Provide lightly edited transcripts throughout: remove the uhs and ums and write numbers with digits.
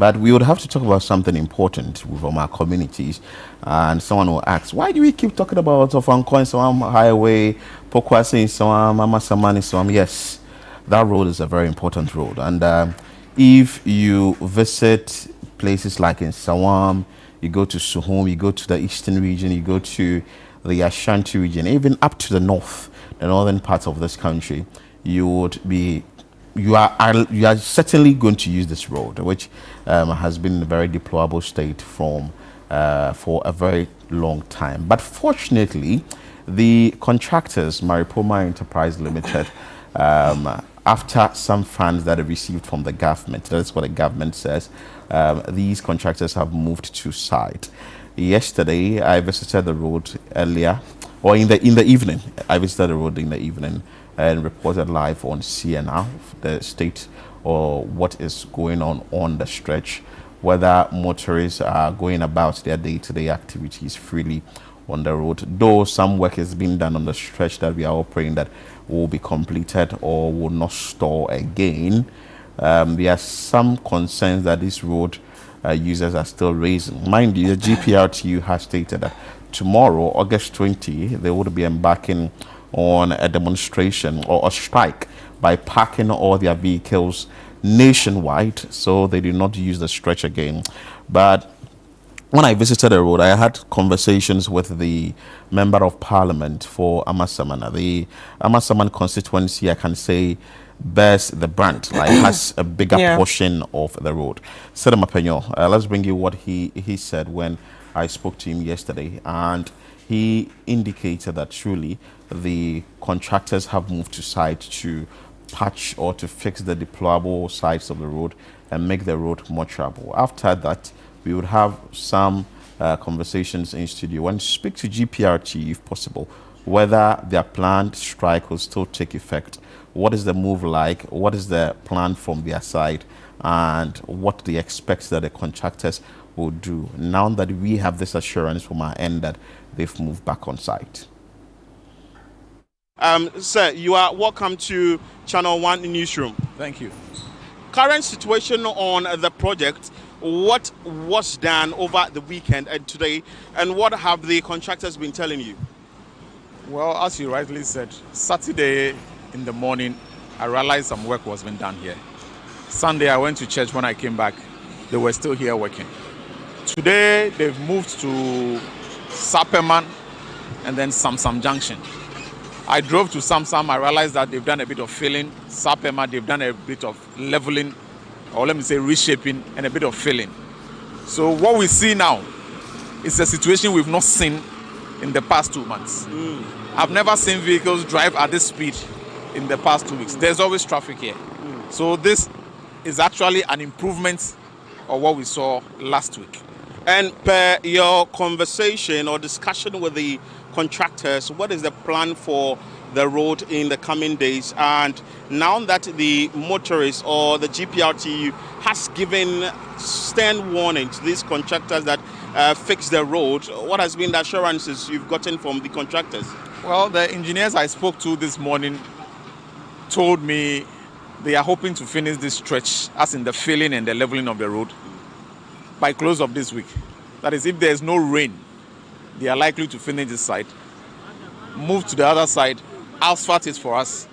But we would have to talk about something important from our communities. And someone will ask, why do we keep talking about Nsawam Highway, Pokuase Nsawam, Amasaman Nsawam? Yes, that road is a very important road. And if you visit places like Nsawam, you go to Suhum, you go to the eastern region, you go to the Ashanti region, even up to the north, the northern parts of this country, you are certainly going to use this road, which has been in a very deplorable state for a very long time. But fortunately, the contractors, Maripoma Enterprise Limited, after some funds that are received from the government, that's what the government says, these contractors have moved to site. Yesterday, I visited the road earlier, or in the evening. I visited the road in the evening and reported live on CNR, the state or what is going on the stretch, whether motorists are going about their day-to-day activities freely on the road. Though some work is being done on the stretch that we are all praying that will be completed or will not stall again, there are some concerns that this road users are still raising. Mind you, the GPRTU has stated that tomorrow, August 20, they would be embarking on a demonstration or a strike by parking all their vehicles nationwide so they do not use the stretch again. But when I visited the road, I had conversations with the member of parliament for Amasaman. The Amasaman constituency, I can say, bears the brand, like has a bigger portion of the road. Sedema Penyo, let's bring you what he said when I spoke to him yesterday, and he indicated that truly the contractors have moved to site to patch or to fix the deplorable sides of the road and make the road more travelable. After that, we would have some conversations in studio and speak to GPRT if possible, whether their planned strike will still take effect. What is the move like? What is the plan from their side? And what they expect that the contractors will do now that we have this assurance from our end that they've moved back on site. Sir, you are welcome to Channel One Newsroom. Thank you. Current situation on the project, what was done over the weekend and today, and what have the contractors been telling you? Well, as you rightly said, Saturday in the morning, I realized some work was being done here. Sunday, I went to church. When I came back, they were still here working. Today, they've moved to Sapeman and then Samsam Junction. I drove to Samsam. I realized that they've done a bit of filling. Sapema, they've done a bit of leveling, or let me say reshaping, and a bit of filling. So what we see now is a situation we've not seen in the past 2 months. I've never seen vehicles drive at this speed in the past 2 weeks. There's always traffic here. So this is actually an improvement of what we saw last week. And per your conversation or discussion with the contractors, what is the plan for the road in the coming days? And now that the motorists or the GPRTU has given stern warning to these contractors that fix the road, what has been the assurances you've gotten from the contractors? Well, the engineers I spoke to this morning told me they are hoping to finish this stretch, as in the filling and the leveling of the road, by close of this week. That is, if there is no rain, they are likely to finish this side, move to the other side, asphalt it for us,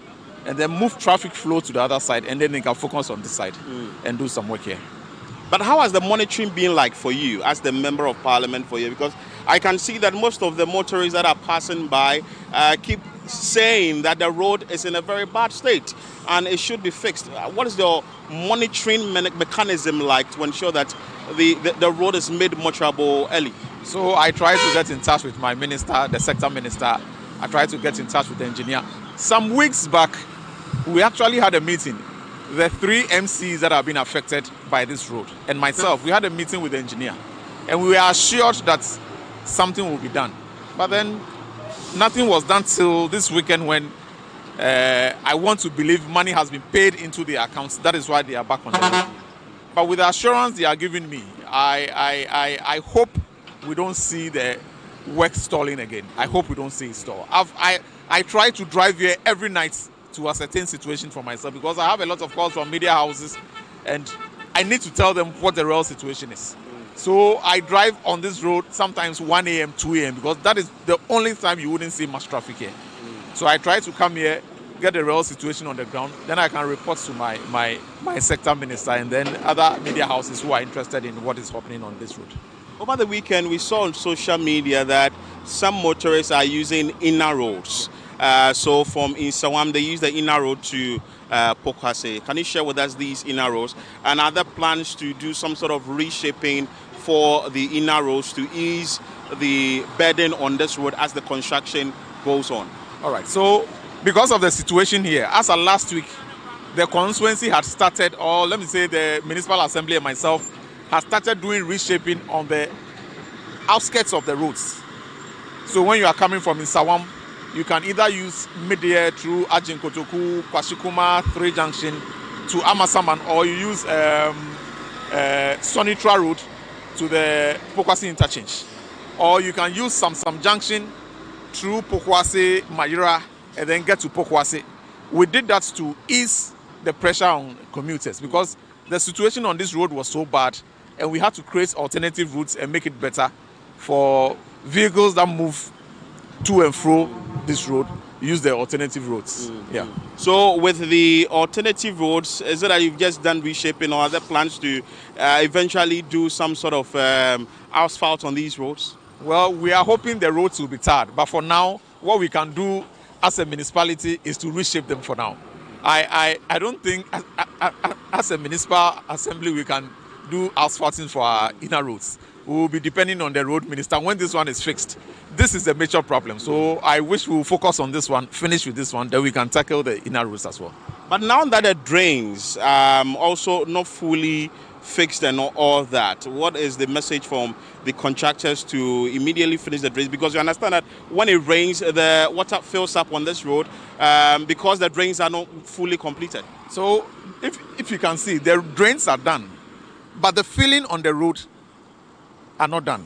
and then move traffic flow to the other side, and then they can focus on this side and do some work here. But how has the monitoring been like for you as the member of parliament for you? Because I can see that most of the motorists that are passing by keep saying that the road is in a very bad state and it should be fixed. What is your monitoring mechanism like to ensure that the road is made more travelable early? So I try to get in touch with my minister, the sector minister. I try to get in touch with the engineer. Some weeks back, we actually had a meeting. The 3 MCs that have been affected by this road and myself, we had a meeting with the engineer. And we were assured that something will be done. But then nothing was done till this weekend when I want to believe money has been paid into the accounts. That is why they are back on the road. But with the assurance they are giving me, I hope we don't see the work stalling again. I hope we don't see it stall. I try to drive here every night to ascertain situation for myself because I have a lot of calls from media houses and I need to tell them what the real situation is. So I drive on this road sometimes 1 a.m., 2 a.m. because that is the only time you wouldn't see much traffic here. So I try to come here, get the real situation on the ground, then I can report to my sector minister and then other media houses who are interested in what is happening on this road. Over the weekend, we saw on social media that some motorists are using inner roads. So from Nsawam, they use the inner road to Pokuase. Can you share with us these inner roads and other plans to do some sort of reshaping for the inner roads to ease the burden on this road as the construction goes on? All right. So because of the situation here, as of last week, the constituency had started, or let me say the municipal assembly and myself, has started doing reshaping on the outskirts of the roads. So when you are coming from Nsawam, you can either use mid-air through Ajinkotoku, Kwashikuma, 3 Junction to Amasaman, or you use Sonitra Road to the Pokuase interchange. Or you can use some Junction through Pokuase, Mayura, and then get to Pokuase. We did that to ease the pressure on commuters because the situation on this road was so bad, and we had to create alternative routes and make it better for vehicles that move to and fro this road, use the alternative roads. Yeah. So with the alternative roads, is it that you've just done reshaping or other plans to eventually do some sort of asphalt on these roads? Well, we are hoping the roads will be tarred, but for now, what we can do as a municipality is to reshape them for now. I don't think as a municipal assembly we can do asphalting for our inner roads. We will be depending on the road minister when this one is fixed. This is a major problem. So I wish we will focus on this one, finish with this one, then we can tackle the inner roads as well. But now that the drains also not fully fixed and all that, what is the message from the contractors to immediately finish the drains? Because you understand that when it rains, the water fills up on this road because the drains are not fully completed. So if you can see, the drains are done, but the filling on the road are not done.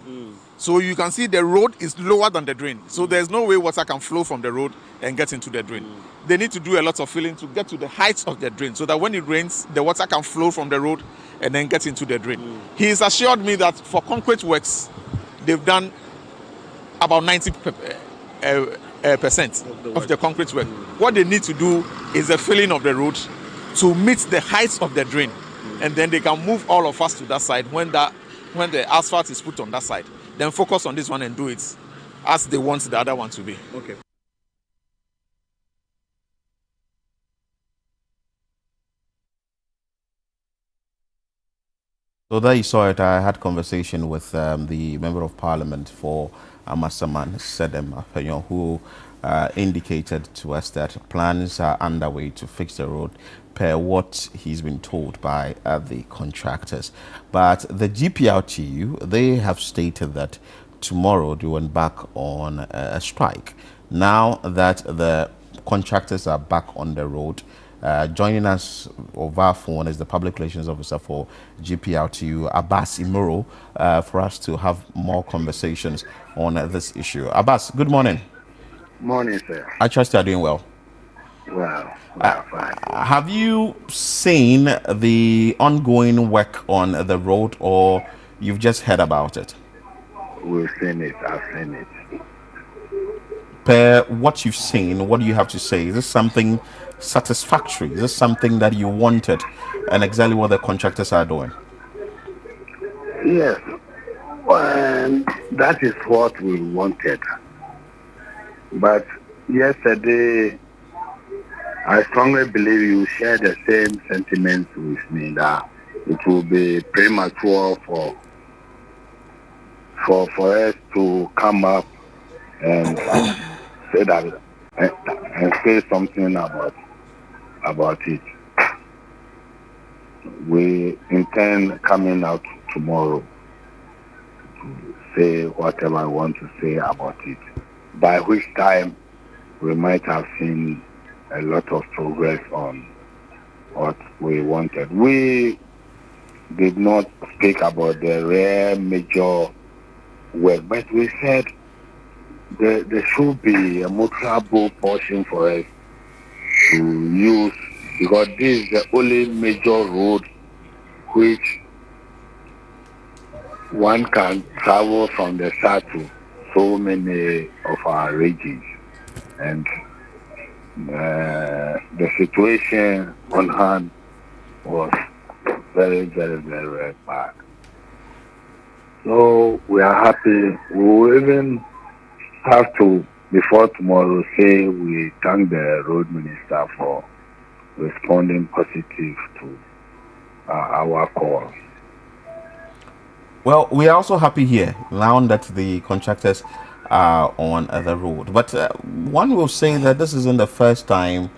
So you can see the road is lower than the drain. So there's no way water can flow from the road and get into the drain. They need to do a lot of filling to get to the height of the drain so that when it rains, the water can flow from the road and then get into the drain. He has assured me that for concrete works, they've done about 90% of the concrete work. What they need to do is the filling of the road to meet the height of the drain. And then they can move all of us to that side when the asphalt is put on that side. Then focus on this one and do it as they want the other one to be. Okay. So there you saw it. I had conversation with the Member of Parliament for Amasaman, Sedem, who indicated to us that plans are underway to fix the road per what he's been told by the contractors. But the GPRTU, they have stated that tomorrow they went back on a strike. Now that the contractors are back on the road, joining us over phone is the Public Relations Officer for GPRTU, Abbas Imuro, for us to have more conversations on this issue. Abbas, good morning. Morning, sir. I trust you are doing well. Well, fine. Have you seen the ongoing work on the road, or you've just heard about it? We've seen it. I've seen it. Per what you've seen, what do you have to say? Is this something satisfactory? Is this something that you wanted, and exactly what the contractors are doing? Yes, well, that is what we wanted. But yesterday, I strongly believe you share the same sentiments with me that it will be premature for us to come up and say that and say something about it. We intend coming out tomorrow to say whatever I want to say about it, by which time we might have seen a lot of progress on what we wanted. We did not speak about the rare major work, but we said there should be a motorable portion for us to use, because this is the only major road which one can travel from the south to so many of our regions. And the situation on hand was very, very, very, very bad. So we are happy. We will even have to, before tomorrow, say we thank the road minister for responding positive to our call. Well, we are also happy here now that the contractors are on the road. But one will say that this isn't the first time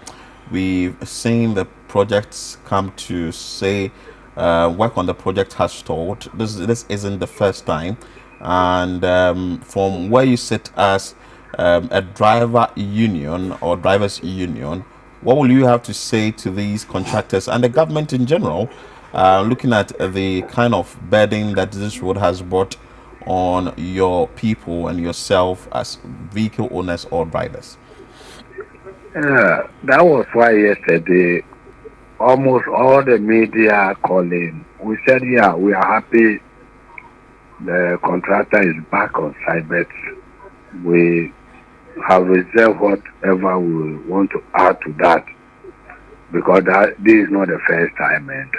we've seen the projects come to say work on the project has stalled. This isn't the first time. And from where you sit as a driver union or drivers union, what will you have to say to these contractors and the government in general, looking at the kind of burden that this road has brought on your people and yourself as vehicle owners or drivers? Yeah, that was why yesterday almost all the media calling. We said, yeah, we are happy the contractor is back on site, but we have reserved whatever we want to add to that, because this is not the first time. And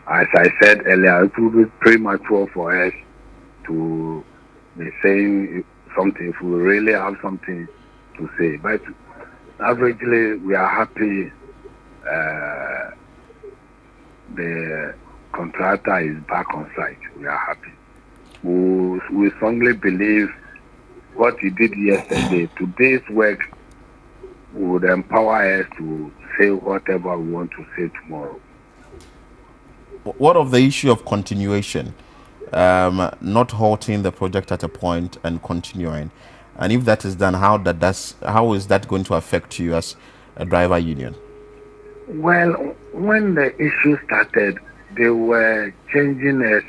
as I said earlier, it would be premature for us to be saying something if we really have something to say. But averagely, we are happy the contractor is back on site. We are happy. We strongly believe what he did yesterday, today's work would empower us to say whatever we want to say tomorrow. What of the issue of continuation, not halting the project at a point and continuing? And if that is done, how is that going to affect you as a driver union? Well, when the issue started, they were changing us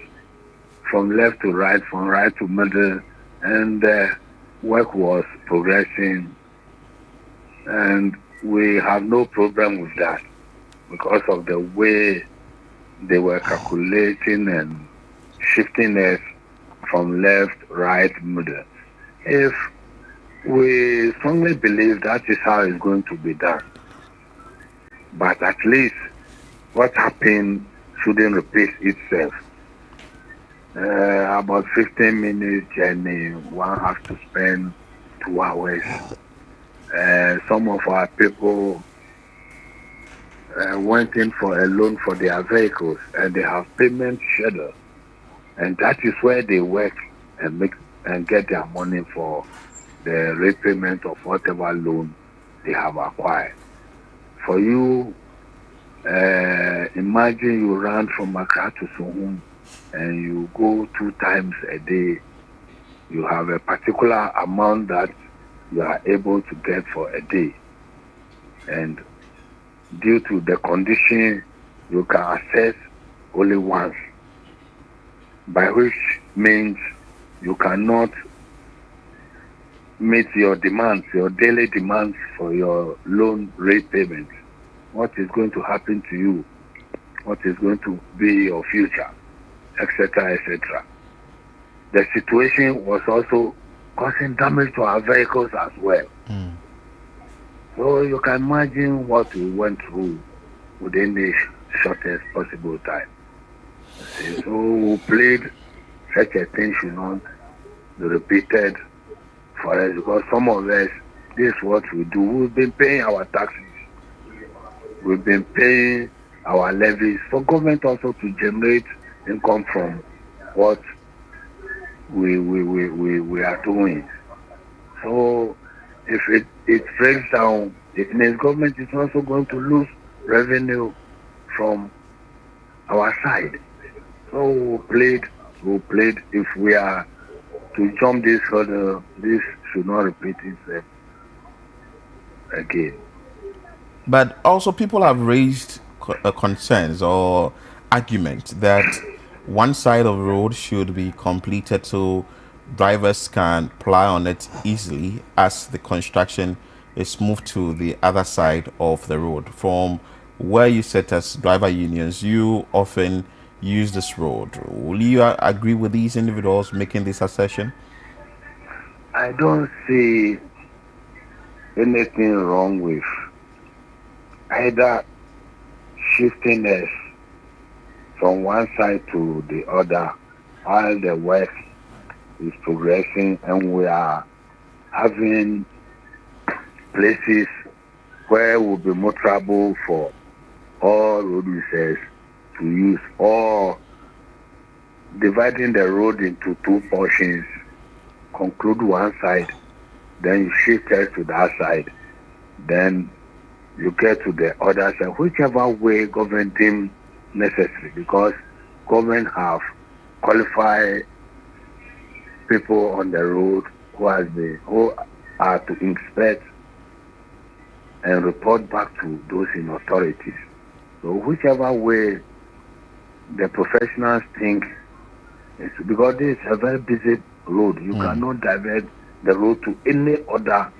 from left to right, from right to middle, and the work was progressing. And we have no problem with that because of the way they were calculating and shifting us from left, right, middle. If we strongly believe that is how it's going to be done, but at least what happened shouldn't repeat itself. About 15 minutes journey, one has to spend 2 hours. Some of our people went in for a loan for their vehicles, and they have payment schedule, and that is where they work and get their money for the repayment of whatever loan they have acquired. For you, imagine you run from Accra to Sohum and you go 2 times a day. You have a particular amount that you are able to get for a day, and due to the condition, you can access only once, by which means you cannot meet your demands, your daily demands for your loan repayment. What is going to happen to you? What is going to be your future, etc., etc. The situation was also causing damage to our vehicles as well. So you can imagine what we went through within the shortest possible time. So we played such a thing should not be repeated for us, because some of us, this is what we do. We've been paying our taxes. We've been paying our levies for government also to generate income from what we are doing. So if it breaks down, it means government is also going to lose revenue from our side. So we played. If we are to jump this hurdle, this should not repeat itself again. But also people have raised concerns or argument that one side of the road should be completed so drivers can ply on it easily as the construction is moved to the other side of the road. From where you sit as driver unions, you often use this road. Will you agree with these individuals making this assertion? I don't see anything wrong with either shifting us from one side to the other while the work is progressing and we are having places where will be more trouble for all road users to use, or dividing the road into two portions, conclude one side, then you shift it to that side, then you get to the other side, whichever way government deems necessary, because government have qualified people on the road who are to inspect and report back to those in authorities. So whichever way the professionals think, is because this is a very busy road. You cannot divert the road to any other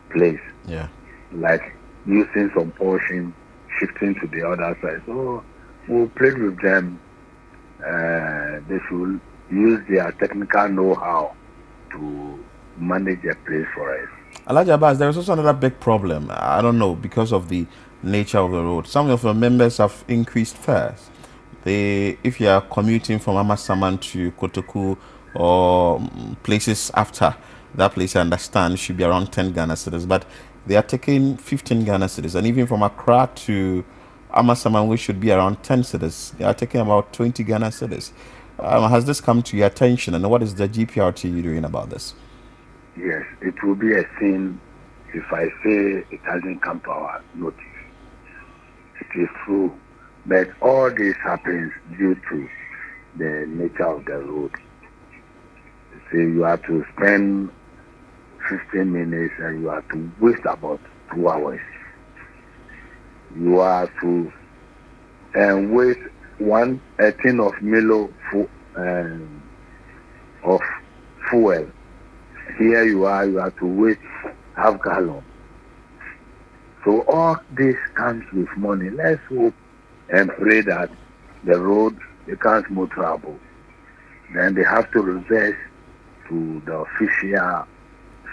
place. Yeah. Like using some portion, shifting to the other side. So we'll play with them. They should use their technical know-how to manage a place for us. Alhaji Abbas, there is also another big problem. I don't know, because of the nature of the road. Some of the members have increased fares. If you are commuting from Amasaman to Kotoku or places after that place, I understand should be around 10 Ghana cedis, but they are taking 15 Ghana cedis, and even from Accra to Amasaman, which should be around 10 cedis, they are taking about 20 Ghana cedis. Has this come to your attention, and what is the GPRTU doing about this? Yes, it will be a sin if I say it hasn't come to our notice. It is true, but all this happens due to the nature of the road. So you have to spend 15 minutes and you have to waste about 2 hours. You have to waste a tin of Milo of fuel. Here you have to waste half gallon. So all this comes with money. Let's hope and pray that the road becomes more trouble. Then they have to reverse to the official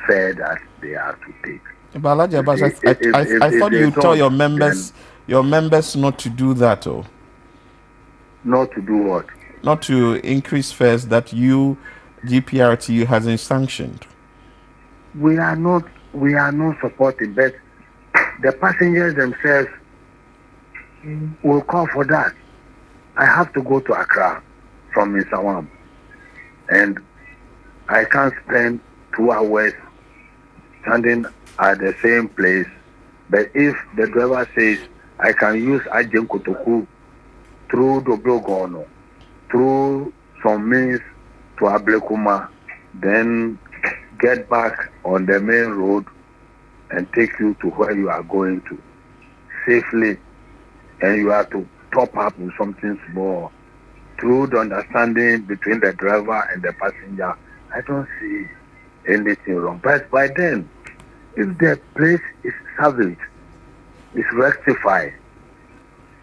fare that they have to take. But Alhaji Abbas, I thought you tell your members not to do that, or not to do what? Not to increase fares that GPRTU hasn't sanctioned. We are not supporting, but the passengers themselves will call for that. I have to go to Accra from Nsawam, and I can't spend 2 hours standing at the same place. But if the driver says I can use Ajen Kotoku through Doblogono, through some means to Ablekuma, then get back on the main road and take you to where you are going to safely, and you have to top up with something small through the understanding between the driver and the passenger, I don't see anything wrong. But by then, if the place is salvaged, it's rectified,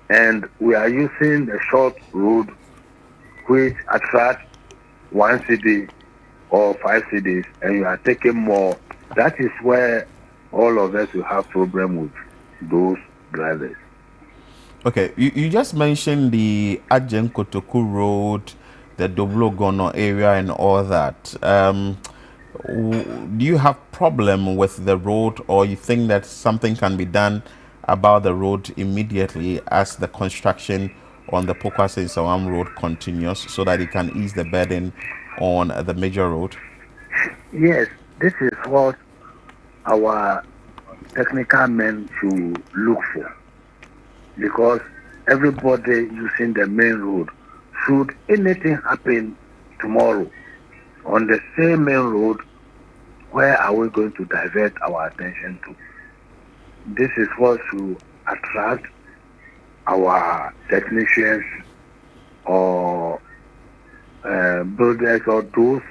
and we are using the short road which attracts 1 city or 5 cities, and you are taking more, that is where all of us will have problem with those drivers. Okay, you just mentioned the Ajen Kotoku Road, the Doblogono area and all that. Do you have problem with the road, or you think that something can be done about the road immediately as the construction on the Pokuase Nsawam road continues, so that it can ease the burden on the major road? Yes, this is what our technical men should look for, because everybody using the main road, should anything happen tomorrow on the same main road, where are we going to divert our attention to? This is what should attract our technicians or builders or those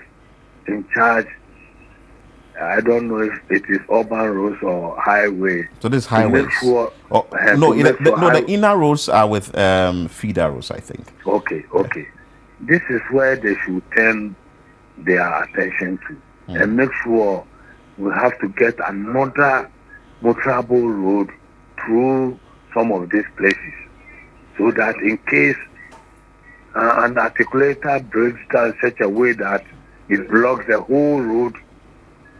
in charge I don't know if it is urban roads or highway. So this To make highways. sure, Oh, to no, make sure the inner roads are with feeder roads, I think. Okay. This is where they should turn their attention to and make sure we have to get another motorable road through some of these places, so that in case an articulator breaks down in such a way that it blocks the whole road,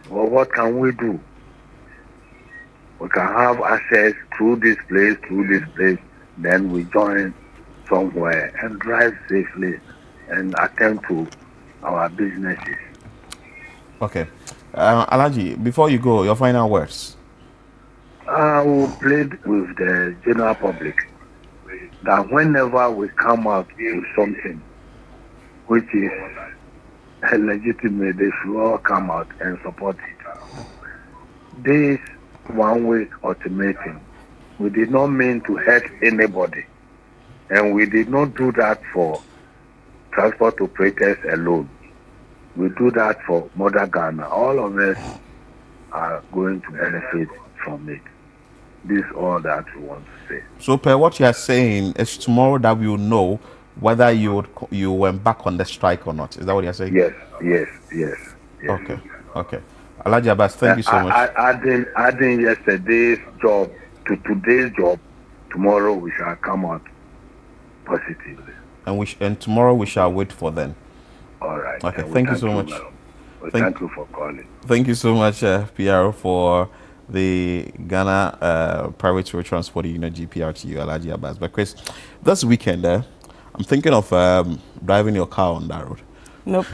well, what can we do? We can have access through this place, then we join somewhere and drive safely and attend to our businesses. Okay. Alaji, before you go, your final words. We plead with the general public that whenever we come out with something which is legitimate, they should all come out and support it. This one-way ultimatum, we did not mean to hurt anybody, and we did not do that for transport operators alone. We do that for Mother Ghana. All of us are going to benefit from it. This is all that we want to say. So, per what you are saying, it's tomorrow that we will know whether you went back on the strike or not. Is that what you're saying? Yes. Okay. Alhaji Abbas, thank you so much. Adding yesterday's job to today's job, tomorrow we shall come out positively. And tomorrow we shall wait for them. All right. Okay, thank you so much. Thank you for calling. Thank you so much, PRO, for the Ghana Private Road Transport Union, GPRTU, Alhaji Abbas. But Chris, this weekend, I'm thinking of driving your car on that road. Nope.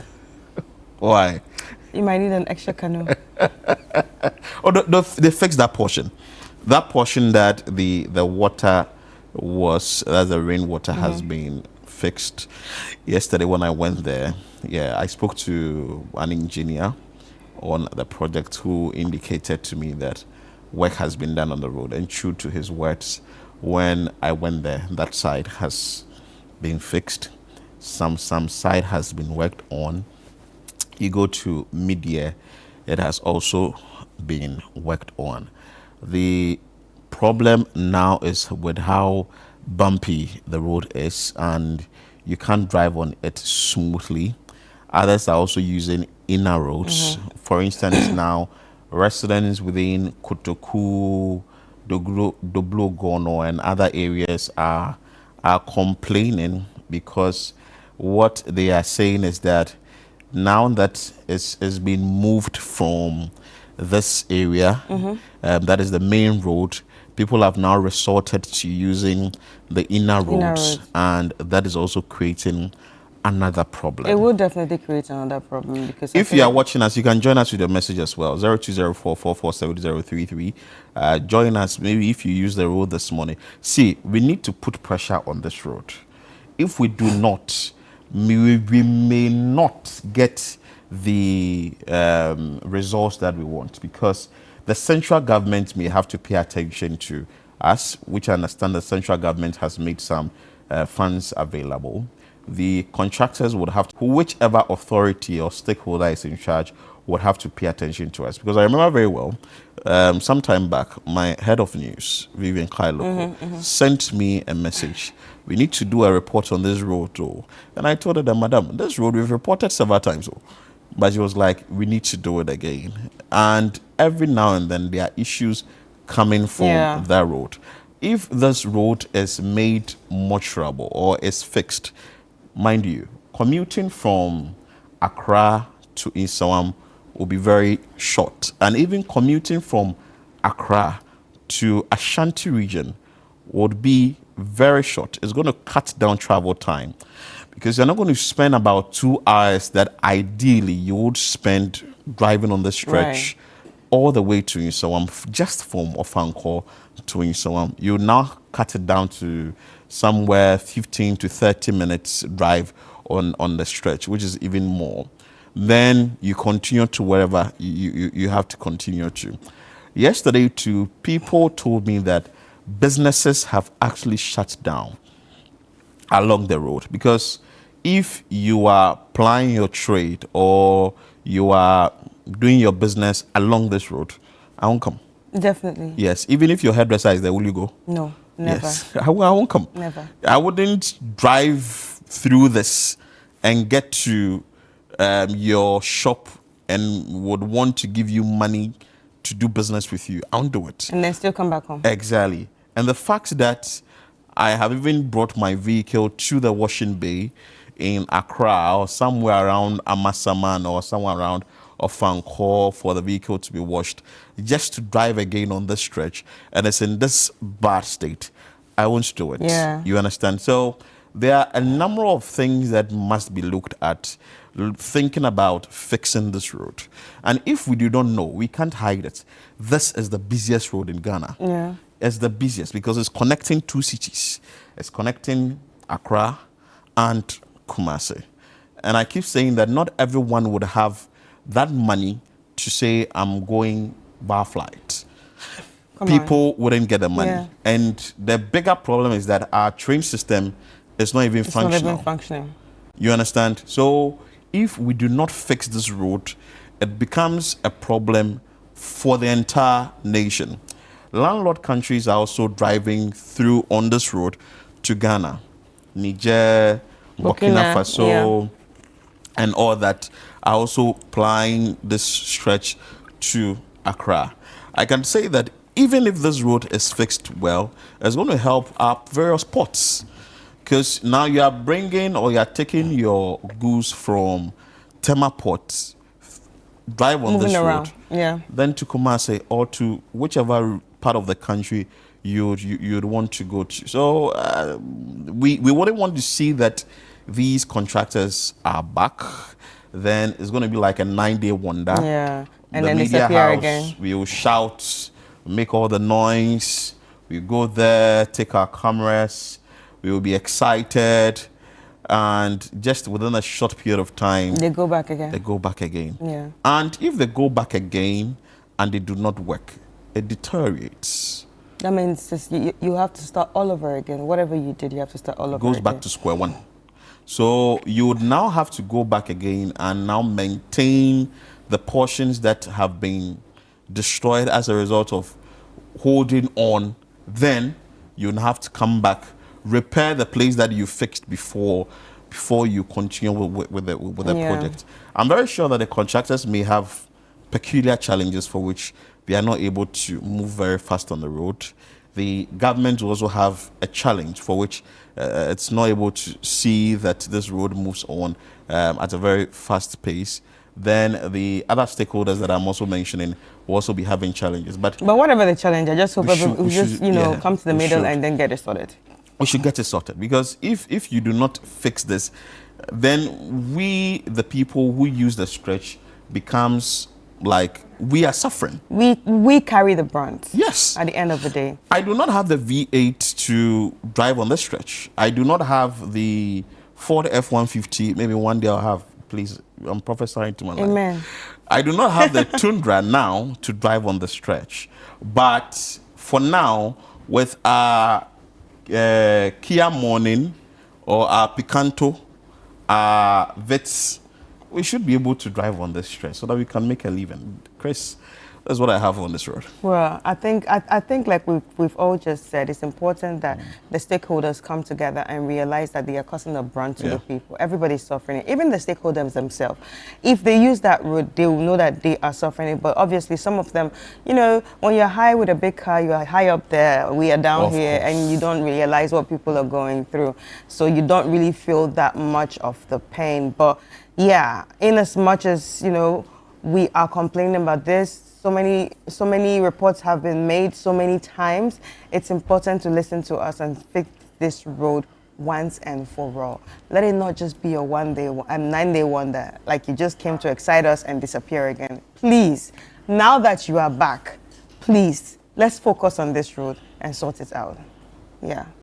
Why? You might need an extra canoe. Oh, they fixed that portion. That portion that the water was, as the rainwater has been fixed. Yesterday when I went there, I spoke to an engineer on the project who indicated to me that work has been done on the road, and true to his words, when I went there, that side has been fixed. Some side has been worked on. You go to mid-year, it has also been worked on. The problem now is with how bumpy the road is, and you can't drive on it smoothly. Others are also using inner roads. For instance, now residents within Kotoku, Doblogono, and other areas are complaining because what they are saying is that now that it's been moved from this area, that is the main road, people have now resorted to using the inner roads, and that is also creating another problem. It will definitely create another problem, because if you are watching us, you can join us with your message as well. 0204447033. Join us. Maybe if you use the road this morning. See, we need to put pressure on this road. If we do not, we may not get the results that we want, because the central government may have to pay attention to us, which I understand the central government has made some funds available. The contractors would have to, whichever authority or stakeholder is in charge, would have to pay attention to us. Because I remember very well, some time back, my head of news, Vivian Kailoko, sent me a message. We need to do a report on this road, though. And I told her that, Madam, this road we've reported several times, though. But she was like, we need to do it again. And every now and then there are issues coming from that road. If this road is made motorable or is fixed, mind you, commuting from Accra to Nsawam will be very short. And even commuting from Accra to Ashanti region would be very short. It's going to cut down travel time, because you're not going to spend about 2 hours that ideally you would spend driving on the stretch all the way to Nsawam, just from Ofanko to Nsawam. You now cut it down to somewhere 15 to 30 minutes drive on the stretch, which is even more. Then you continue to wherever you have to continue to. Yesterday, too, people told me that businesses have actually shut down along the road, because if you are plying your trade or you are doing your business along this road, I won't come. Definitely. Yes, even if your hairdresser is there, will you go? No, never. Yes, I won't come. Never. I wouldn't drive through this and get to your shop and would want to give you money to do business with you. I won't do it. And then still come back home. Exactly. And the fact that I have even brought my vehicle to the washing bay in Accra or somewhere around Amasaman or somewhere around Ofankor for the vehicle to be washed, just to drive again on this stretch, and it's in this bad state, I won't do it. Yeah. You understand? So there are a number of things that must be looked at, thinking about fixing this road. And if we do not know, we can't hide it. This is the busiest road in Ghana. Yeah. It's the busiest because it's connecting two cities. It's connecting Accra and Kumasi. And I keep saying that not everyone would have that money to say, I'm going bar flight. People wouldn't get the money. Yeah. And the bigger problem is that our train system is not even functional. It's not even functioning. You understand? So if we do not fix this road, it becomes a problem for the entire nation. Landlord countries are also driving through on this road to Ghana, Niger, Burkina Faso, and all that are also plying this stretch to Accra. I can say that even if this road is fixed well, it's going to help our various ports. Because now you are bringing or you are taking your goods from Tema Port, drive on this road, then to Kumasi or to whichever part of the country you'd want to go to. So we wouldn't want to see that these contractors are back. Then it's going to be like a 9-day wonder. Yeah, and the then media disappear house, again. we will shout, make all the noise. We go there, take our cameras. We will be excited, and just within a short period of time, they go back again. They go back again. Yeah. And if they go back again and they do not work, it deteriorates. That means just you have to start all over again. Whatever you did, you have to start all over again. It goes back to square one. So you would now have to go back again and now maintain the portions that have been destroyed as a result of holding on. Then you'd have to come back, repair the place that you fixed before you continue with the project. I'm very sure that the contractors may have peculiar challenges for which they are not able to move very fast on the road. The government will also have a challenge for which it's not able to see that this road moves on at a very fast pace. Then the other stakeholders that I'm also mentioning will also be having challenges. But whatever the challenge, I just hope we just come to the middle and then get it sorted. We should get it sorted, because if you do not fix this, then we, the people who use the stretch, becomes like we are suffering. We carry the brunt. Yes. At the end of the day. I do not have the V8 to drive on this stretch. I do not have the Ford F-150. Maybe one day I'll have. Please, I'm prophesying to my life. Amen. I do not have the Tundra now to drive on the stretch. But for now, with our Kia Morning or our Picanto, our Vets, we should be able to drive on this stretch so that we can make a living. Chris, that's what I have on this road. Well, I think like we've all just said, it's important that the stakeholders come together and realize that they are causing a brunt to the people. Everybody's suffering it. Even the stakeholders themselves. If they use that route, they will know that they are suffering it. But obviously, some of them, when you're high with a big car, you're high up there, we are down here, and you don't realize what people are going through. So you don't really feel that much of the pain. But yeah, in as much as, we are complaining about this, so many reports have been made so many times. It's important to listen to us and fix this road once and for all. Let it not just be a 9-day wonder, like you just came to excite us and disappear again. Please, now that you are back, please, let's focus on this road and sort it out. Yeah.